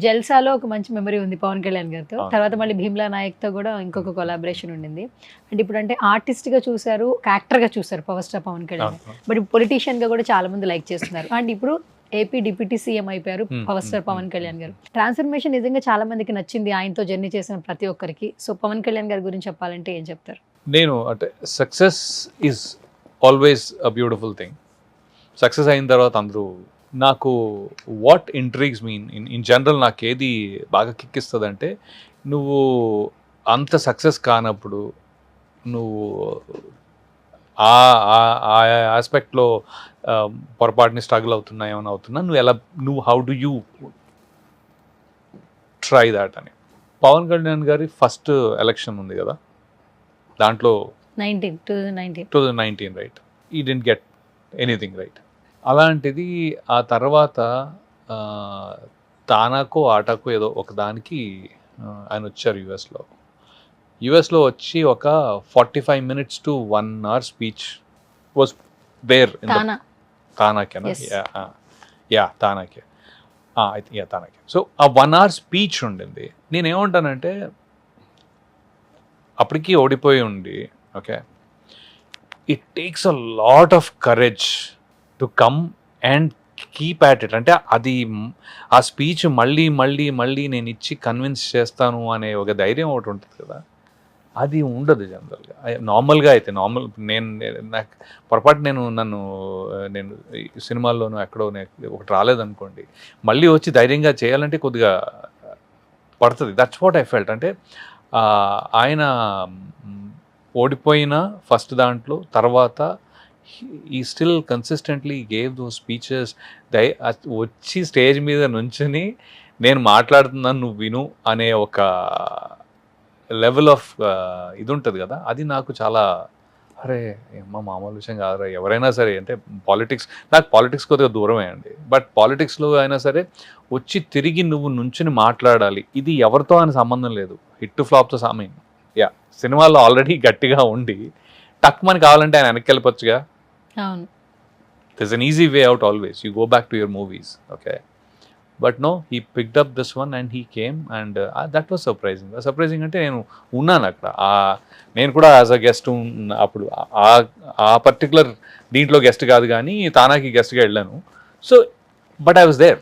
జల్సాలో ఒక మంచి మెమరీ ఉంది పవన్ కళ్యాణ్ గారితో. తర్వాత మళ్ళీ భీమ్లా నాయక్తో కూడా ఇంకొక కొలాబరేషన్ ఉండింది. అంటే ఇప్పుడు అంటే ఆర్టిస్ట్గా చూసారు, ఒక యాక్టర్గా చూసారు power star Pawan Kalyan. But ఇప్పుడు పొలిటీషియన్గా కూడా చాలా మంది లైక్ చేస్తున్నారు. అండ్ ఇప్పుడు ఏపీ డిప్యూటీ సీఎం అయిపోయారు power star Pawan Kalyan garu. Transformation నిజంగా చాలా మందికి నచ్చింది ఆయనతో జర్నీ చేసిన ప్రతి ఒక్కరికి. సో పవన్ కళ్యాణ్ గారి గురించి చెప్పాలంటే ఏం చెప్తారు? నేను అంటే success is always a beautiful thing. Success అయిన తర్వాత అందరూ నాకు వాట్ ఇంట్రీగ్స్ మీన్ ఇన్ జనరల్ నాకు ఏది బాగా కిక్కిస్తుంది అంటే, నువ్వు అంత సక్సెస్ కానప్పుడు నువ్వు ఆ ఆస్పెక్ట్లో పొరపాటుని స్ట్రగుల్ అవుతున్నా ఏమైనా అవుతున్నా నువ్వు how do you try that అని. పవన్ కళ్యాణ్ గారి ఫస్ట్ ఎలక్షన్ ఉంది కదా, దాంట్లో 2019 రైట్, ఈ డెంట్ గెట్ ఎనీథింగ్ రైట్. అలాంటిది ఆ తర్వాత తానాకో ఆటాకో ఏదో ఒకదానికి ఆయన వచ్చారు యుఎస్లో వచ్చి ఒక 45 minutes to 1 hour speech was there in తానాకేనా తానాకే తానాకే. సో ఆ 1 hour స్పీచ్ ఉండింది. నేనేమంటానంటే అప్పటికి ఓడిపోయి ఉండి, okay, it takes a lot of courage to come and keep at it. అంటే అది ఆ స్పీచ్ మళ్ళీ నేను ఇచ్చి కన్విన్స్ చేస్తాను అనే ఒక ధైర్యం ఒకటి ఉంటుంది కదా, అది ఉండదు జనరల్గా. నార్మల్గా అయితే నాకు పొరపాటు నన్ను సినిమాల్లోనూ ఎక్కడో ఒకటి రాలేదనుకోండి, మళ్ళీ వచ్చి ధైర్యంగా చేయాలంటే కొద్దిగా పడుతుంది. That's what I felt. అంటే ఆయన ఓడిపోయిన ఫస్ట్ దాంట్లో తర్వాత he still consistently gave those speeches. వచ్చి స్టేజ్ మీద నుంచుని నేను మాట్లాడుతున్నాను నువ్వు విను అనే ఒక లెవెల్ ఆఫ్ ఇది ఉంటుంది కదా, అది నాకు చాలా అరే మామూలు విషయం కాదురా. ఎవరైనా సరే అంటే నాకు పాలిటిక్స్ కొద్దిగా దూరమే అండి, బట్ పాలిటిక్స్లో అయినా సరే వచ్చి తిరిగి నువ్వు నుంచుని మాట్లాడాలి. ఇది ఎవరితో అని సంబంధం లేదు, హిట్ ఫ్లాప్తో సమయం. సినిమాల్లో ఆల్రెడీ గట్టిగా ఉండి టక్ మనకి కావాలంటే ఆయన వెనక్కి వెళ్ళిపోవచ్చుగా. There's an easy way out always. You go back to your movies, okay? But no, he picked up this one and he came and that was surprising. Surprising అంటే నేను ఉన్నాను అక్కడ, నేను కూడా యాజ్ అ గెస్ట్ అప్పుడు ఆ particular దీంట్లో guest కాదు కానీ తానాకి గెస్ట్గా వెళ్ళాను. So but I was there.